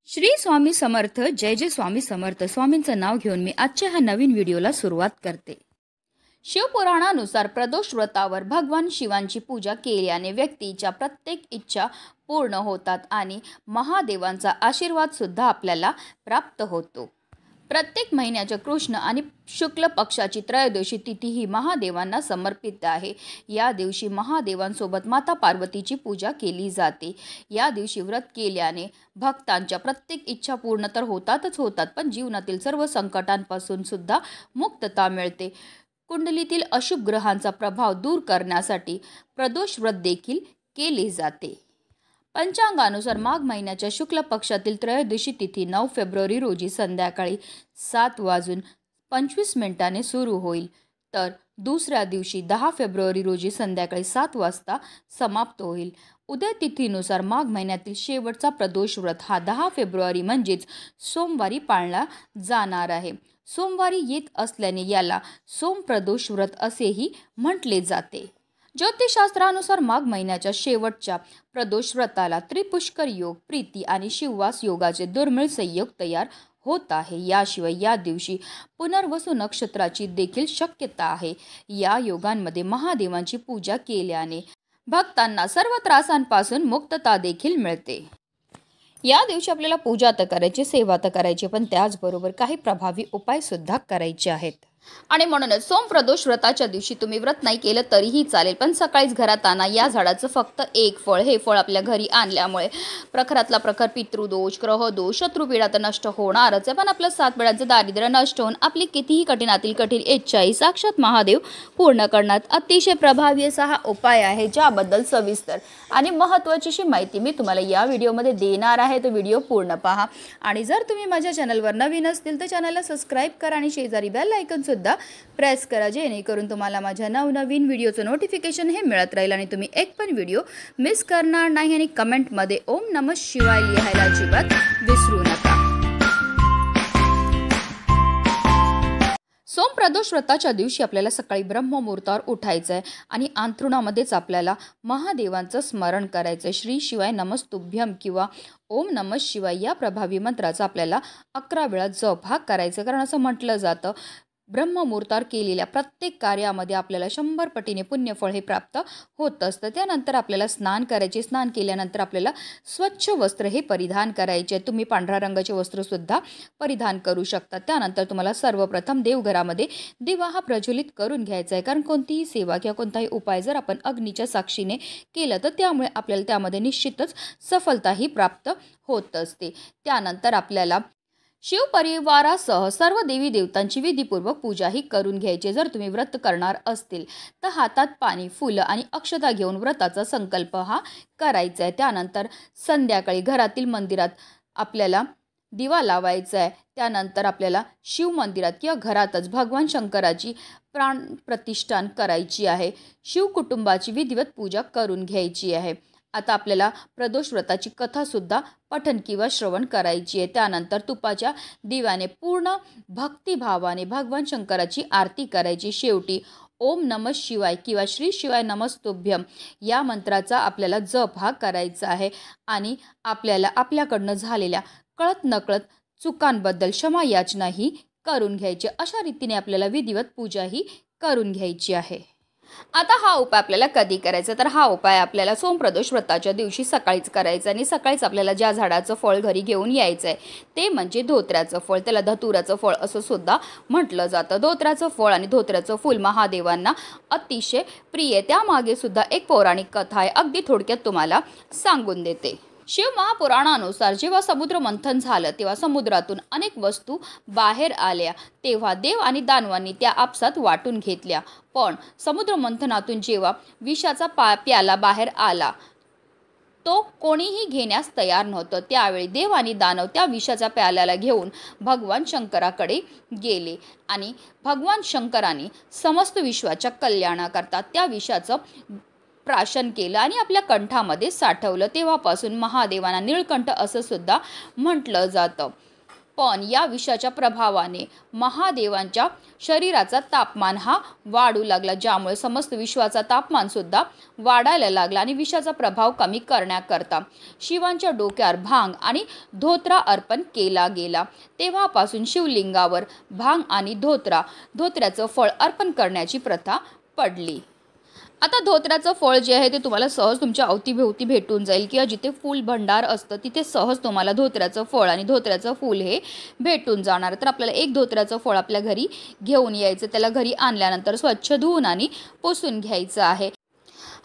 श्री स्वामी समर्थ. जय जय स्वामी समर्थ. स्वामींचं नाव घेऊन मी आजच्या ह्या नवीन व्हिडिओला सुरुवात करते. शिवपुराणानुसार प्रदोष व्रतावर भगवान शिवांची पूजा केल्याने व्यक्तीच्या प्रत्येक इच्छा पूर्ण होतात आणि महादेवांचा आशीर्वाद सुद्धा आपल्याला प्राप्त होतो. प्रत्येक महिन्याच्या कृष्ण आणि शुक्ल पक्षाची त्रयोदशी तिथी ही महादेवांना समर्पित आहे. या दिवशी महादेवांसोबत माता पार्वतीची पूजा केली जाते. या दिवशी व्रत केल्याने भक्तांच्या प्रत्येक इच्छा पूर्ण तर होतात, पण जीवनातील सर्व संकटांपासून सुद्धा मुक्तता मिळते. कुंडलीतील अशुभ ग्रहांचा प्रभाव दूर करण्यासाठी प्रदोष व्रत देखील केले जाते. पंचांगानुसार माघ महिन्याच्या शुक्ल पक्षातील त्रयोदशी तिथी 9 फेब्रुवारी रोजी संध्याकाळी 7:25 सुरू होईल, तर दुसऱ्या दिवशी 10 फेब्रुवारी रोजी संध्याकाळी 7 वाजता समाप्त होईल. उदय तिथीनुसार माघ महिन्यातील शेवटचा प्रदोष व्रत हा 10 फेब्रुवारी म्हणजेच सोमवारी पाळला जाणार आहे. सोमवारी येत असल्याने याला सोमप्रदोष व्रत असेही म्हटले जाते. ज्योतिषशास्त्रानुसार माघ महिन्याच्या शेवटच्या प्रदोष व्रताला त्रिपुष्कर योग, प्रीती आणि शिववास योगाचे दुर्मिळ संयोग तयार होत आहे. याशिवाय या दिवशी पुनर्वसू नक्षत्राची देखील शक्यता आहे. या योगांमध्ये महादेवांची पूजा केल्याने भक्तांना सर्व त्रासांपासून मुक्तता देखील मिळते. या दिवशी आपल्याला पूजा तर करायची, सेवा तर करायची, पण त्याचबरोबर काही प्रभावी उपाय सुद्धा करायचे आहेत. आणि म्हणूनच सोमप्रदोष व्रताच्या दिवशी तुम्ही व्रत नाही केलं तरीही चालेल, पण सकाळीच घरात आणा. या झाडाचं फक्त एक फळ, हे फळ आपल्या घरी आणल्यामुळे प्रखरातला प्रखर पितृदोष, ग्रहदोष, शत्रुपीडा तर नष्ट होणारच आहे, पण आपलं 7 पिढ्यांचं दारिद्र्य नष्ट होऊन आपली कितीही कठीणातील कठीण इच्छाही साक्षात महादेव पूर्ण करण्यात अतिशय प्रभावी असा हा उपाय आहे, ज्याबद्दल सविस्तर आणि महत्त्वाची माहिती मी तुम्हाला या व्हिडिओमध्ये देणार आहे. तो व्हिडिओ पूर्ण पहा. आणि जर तुम्ही माझ्या चॅनलवर नवीन असतील तर चॅनलला सबस्क्राईब करा आणि शेजारी बेल आयकॉन सुद्धा प्रेस करा, जेणेकरून तुम्हाला माझ्या नवनवीन व्हिडिओचं नोटिफिकेशन हे मिळत राहील आणि तुम्ही एक पण व्हिडिओ मिस करणार नाही. आणि कमेंटमध्ये ओम नमः शिवाय लिहायला अजिबात विसरू नका. सोमप्रदोष व्रताच्या दिवशी आपल्याला सकाळी ब्रह्ममुहूर्तावर उठायचं आहे आणि अंथरुणामध्येच आपल्याला महादेवांचं स्मरण करायचं आहे. श्री शिवाय नमस्तुभ्यम किंवा ओम नमः शिवाय या प्रभावी मंत्राचा आपल्याला 11 वेळा जप हा करायचा. कारण असं म्हटलं जातं, ब्रह्ममुहूर्तावर केलेल्या प्रत्येक कार्यामध्ये आपल्याला 100 पटीने पुण्यफळ हे प्राप्त होत असतं. त्यानंतर आपल्याला स्नान करायचे. स्नान केल्यानंतर आपल्याला स्वच्छ वस्त्र हे परिधान करायचे. तुम्ही पांढऱ्या रंगाचे वस्त्रसुद्धा परिधान करू शकता. त्यानंतर तुम्हाला सर्वप्रथम देवघरामध्ये दिवा हा प्रज्वलित करून घ्यायचा आहे. कारण कोणतीही सेवा किंवा कोणताही उपाय जर आपण अग्नीच्या साक्षीने केलं तर त्यामुळे आपल्याला त्यामध्ये निश्चितच सफलताही प्राप्त होत असते. त्यानंतर आपल्याला शिवपरिवारासह सर्व देवी देवतांची विधीपूर्वक पूजाही करून घ्यायची. जर तुम्ही व्रत करणार असतील तर हातात पाणी, फुलं आणि अक्षता घेऊन व्रताचा संकल्प हा करायचा आहे. त्यानंतर संध्याकाळी घरातील मंदिरात आपल्याला दिवा लावायचा आहे. त्यानंतर आपल्याला शिव मंदिरात किंवा घरातच भगवान शंकराची प्राणप्रतिष्ठान करायची आहे. शिव कुटुंबाची विधिवत पूजा करून घ्यायची आहे. आता आपल्याला प्रदोष व्रताची कथासुद्धा पठण किंवा श्रवण करायची आहे. त्यानंतर तुपाच्या दिव्याने पूर्ण भक्तिभावाने भगवान शंकराची आरती करायची. शेवटी ओम नमः शिवाय किंवा श्री शिवाय नमस्तुभ्यम या मंत्राचा आपल्याला जप हा करायचा आहे. आणि आपल्याला आपल्याकडनं झालेल्या कळत नकळत चुकांबद्दल क्षमा याचनाही करून घ्यायची. अशा रीतीने आपल्याला विधिवत पूजाही करून घ्यायची आहे. आता हा उपाय आपल्याला कधी करायचा, तर हा उपाय आपल्याला सोमप्रदोष व्रताच्या दिवशी सकाळीच करायचा. आणि सकाळीच आपल्याला ज्या झाडाचं फळ घरी घेऊन यायचं आहे ते म्हणजे धोत्र्याचं फळ. त्याला धतुराचं फळ असं सुद्धा म्हटलं जातं. धोत्र्याचं फळ आणि धोत्र्याचं फूल महादेवांना अतिशय प्रिय. त्यामागे सुद्धा एक पौराणिक कथा आहे, अगदी थोडक्यात तुम्हाला सांगून देते. शिव महापुराणानुसार जेव्हा समुद्र मंथन झालं तेव्हा समुद्रातून अनेक वस्तू बाहेर आल्या. तेव्हा देव आणि दानवांनी त्या आपसात वाटून घेतल्या. पण समुद्र मंथनातून जेव्हा विषाचा प्याला बाहेर आला तो कोणीही घेण्यास तयार नव्हतं. त्यावेळी देव आणि दानव त्या विषाच्या प्याल्याला घेऊन भगवान शंकराकडे गेले आणि भगवान शंकराने समस्त विश्वाच्या कल्याणाकरता त्या विषाचं प्राशन केलं आणि आपल्या कंठामध्ये साठवलं. तेव्हापासून महादेवांना निळकंठ असं सुद्धा म्हटलं जातं. पण या विषाच्या प्रभावाने महादेवांच्या शरीराचा तापमान हा वाढू लागला, ज्यामुळे समस्त विश्वाचा तापमान सुद्धा वाढायला लागला आणि विषाचा प्रभाव कमी करण्याकरता शिवांच्या डोक्यावर भांग आणि धोत्रा अर्पण केला गेला। तेव्हापासून शिवलिंगावर भांग आणि धोत्र्याचं फळ अर्पण करण्याची प्रथा पडली। आता धोत्र्याचं फळ जे आहे ते तुम्हाला सहज तुमच्या अवतीभोवती भेटून जाईल किंवा जिथे फूल भंडार असतं तिथे सहज तुम्हाला धोत्र्याचं फळ आणि धोत्र्याचं फूल हे भेटून जाणार। तर आपल्याला एक धोत्र्याचं फळ आपल्या घरी घेऊन यायचं, त्याला घरी आणल्यानंतर स्वच्छ धुवून आणि पुसून घ्यायचं आहे।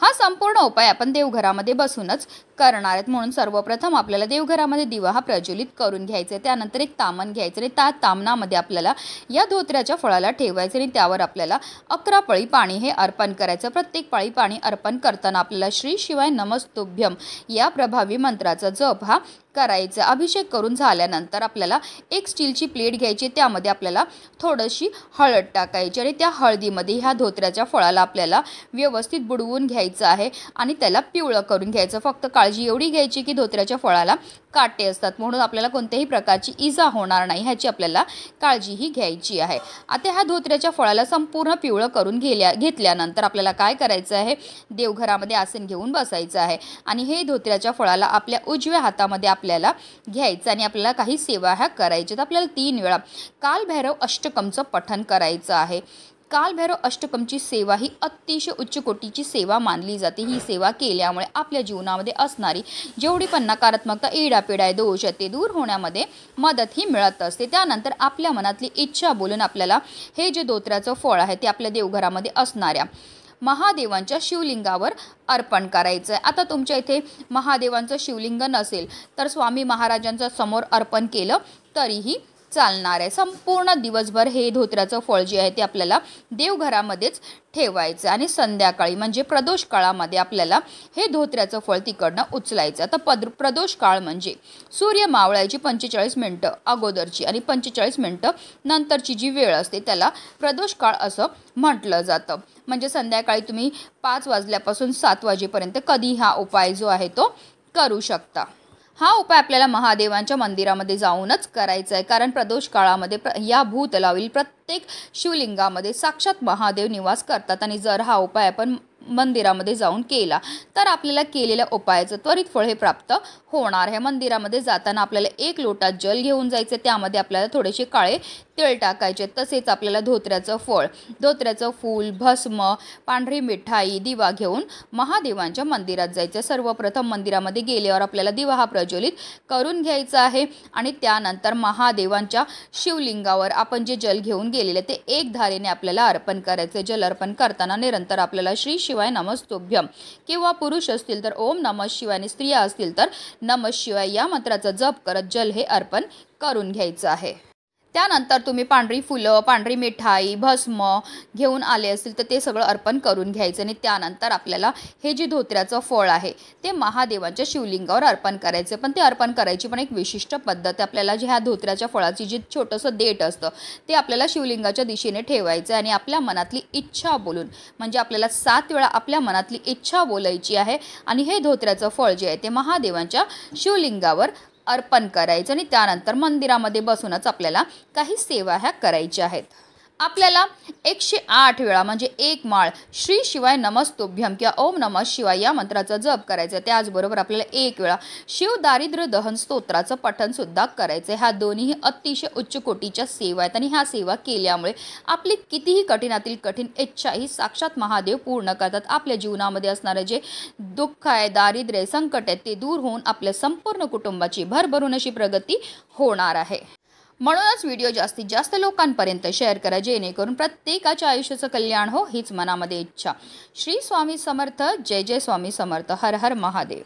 हा संपूर्ण उपाय आपण देवघरामध्ये बसूनच करणार आहेत, म्हणून सर्वप्रथम आपल्याला देवघरामध्ये दिवा हा प्रज्वलित करून घ्यायचा आहे। त्यानंतर एक तामण घ्यायचं आणि त्या तामणामध्ये आपल्याला या धोत्र्याच्या फळाला ठेवायचं आणि त्यावर आपल्याला 11 पळी पाणी हे अर्पण करायचं। प्रत्येक पळी पाणी अर्पण करताना आपल्याला श्री शिवाय नमस्तुभ्यम या प्रभावी मंत्राचा जप हा करायचा। अभिषेक करून झाल्यानंतर आपल्याला एक स्टीलची प्लेट घ्यायची, त्यामध्ये आपल्याला थोडीशी हळद टाकायची आणि त्या हळदीमध्ये ह्या धोत्र्याच्या फळाला आपल्याला व्यवस्थित बुडवून घ्यायचं आहे आणि त्याला पिवळं करून घ्यायचं। फक्त काळजी एवढी घ्यायची की धोत्र्याच्या फळाला काटे असतात, म्हणून आपल्याला कोणत्याही प्रकारची इजा होणार नाही ह्याची आपल्याला काळजीही घ्यायची आहे। आता ह्या धोत्र्याच्या फळाला संपूर्ण पिवळं करून घेतल्यानंतर आपल्याला काय करायचं आहे, देवघरामध्ये आसन घेऊन बसायचं आहे आणि हे धोत्र्याच्या फळाला आपल्या उजव्या हातामध्ये आपल्याला घ्यायचं आणि आपल्याला काही सेवा ह्या करायच्यात। आपल्याला 3 वेळा कालभैरव अष्टकमचं पठण करायचं आहे। कालभैरव अष्टकमची सेवा ही अतिशय उच्च कोटीची सेवा मानली जाते। ही सेवा केल्यामुळे आपल्या जीवनामध्ये असणारी जेवढी पण नकारात्मकता, इडापिडा, दोष ते दूर होण्यामध्ये मदत ही मिळत असते। त्यानंतर आपल्या मनातली इच्छा बोलून आपल्याला हे जे धोत्र्याचं फळ आहे ते आपल्या देवघरामध्ये असणाऱ्या महादेवांच्या शिवलिंगावर अर्पण करायचं आहे। आता तुमच्या इथे महादेवांचं शिवलिंग नसेल तर स्वामी महाराजांच्या समोर अर्पण केलं तरीही चालणार आहे। संपूर्ण दिवसभर हे धोत्र्याचं फळ जे आहे ते आपल्याला देवघरामध्येच ठेवायचं आणि संध्याकाळी म्हणजे प्रदोष काळामध्ये आपल्याला हे धोत्र्याचं फळ तिकडनं उचलायचं। आता प्रदोष काळ म्हणजे सूर्य मावळायची 45 मिनिटं अगोदरची आणि 45 मिनिटं नंतरची जी वेळ असते त्याला प्रदोष काळ असं म्हटलं जातं। म्हणजे संध्याकाळी तुम्ही 5 वाजल्यापासून 7 वाजेपर्यंत कधी हा उपाय जो आहे तो करू शकता। हा उपाय आपल्याला महादेवांच्या मंदिरामध्ये जाऊनच करायचा आहे, कारण प्रदोष काळामध्ये या भूतलावरील प्रत्येक शिवलिंगामध्ये साक्षात महादेव निवास करतात आणि जर हा उपाय आपण मंदिरामध्ये जाऊन केला तर आपल्याला केलेल्या उपायाचं त्वरित फळ हे प्राप्त होणार आहे। मंदिरामध्ये जाताना आपल्याला 1 लोटा जल घेऊन जायचं, त्यामध्ये आपल्याला थोडेसे काळे तेल टाकायचे, तसेच आपल्याला धोत्र्याचं फळ, धोत्र्याचं फूल, भस्म, पांढरी मिठाई, दिवा घेऊन महादेवांच्या मंदिरात जायचं। सर्वप्रथम मंदिरामध्ये गेल्यावर आपल्याला दिवा हा प्रज्वलित करून घ्यायचा आहे आणि त्यानंतर महादेवांच्या शिवलिंगावर आपण जे जल घेऊन गेलेले ते एक धारेने आपल्याला अर्पण करायचे। जल अर्पण करताना निरंतर आपल्याला श्री शिवाय नमस्तुभ्यम किंवा पुरुष असतील तर ओम नमः शिवाय आणि स्त्रिया असतील तर नमः शिवाय या मंत्राचा जप करत जल हे अर्पण करून घ्यायचं आहे। त्यानंतर तुम्ही पांढरी फुलं, पांढरी मिठाई, भस्म घेऊन आले असतील तर ते सगळं अर्पण करून घ्यायचं आणि त्यानंतर आपल्याला हे जे धोत्र्याचं फळ आहे ते महादेवांच्या शिवलिंगावर अर्पण करायचं। पण ते अर्पण करायची पण एक विशिष्ट पद्धत, आपल्याला जे ह्या धोत्र्याच्या फळाची जे छोटंसं देठ असतं ते आपल्याला शिवलिंगाच्या दिशेने ठेवायचं आणि आपल्या मनातली इच्छा बोलून, म्हणजे आपल्याला 7 वेळा आपल्या मनातली इच्छा बोलायची आहे आणि हे धोत्र्याचं फळ जे आहे ते महादेवांच्या शिवलिंगावर अर्पण करायचं आणि त्यानंतर मंदिरामध्ये बसूनच आपल्याला काही सेवा ह्या करायच्या आहेत। आपल्याला 108 वेळा म्हणजे 1 माळ श्री शिवाय नमस्तुभ्यम किंवा ओम नमः शिवाय या मंत्राचा जप करायचा। त्याचबरोबर आपल्याला 1 वेळा शिव दारिद्र्य दहन स्तोत्राचं पठण सुद्धा करायचं। ह्या दोन्ही अतिशय उच्च कोटीच्या सेवा आहेत आणि ह्या सेवा केल्यामुळे आपली कितीही कठीणातील कठीण इच्छा ही साक्षात महादेव पूर्ण करतात। आपल्या जीवनामध्ये असणारे जे दुःख आहे, दारिद्र्य, संकट आहे ते दूर होऊन आपल्या संपूर्ण कुटुंबाची भरभरून अशी प्रगती होणार आहे। म्हणूनच व्हिडिओ जास्तीत जास्त लोकांपर्यंत शेअर करा, जेणेकरून प्रत्येकाच्या आयुष्याचं कल्याण हो हीच मनामध्ये इच्छा। श्री स्वामी समर्थ, जय जय स्वामी समर्थ, हर हर महादेव।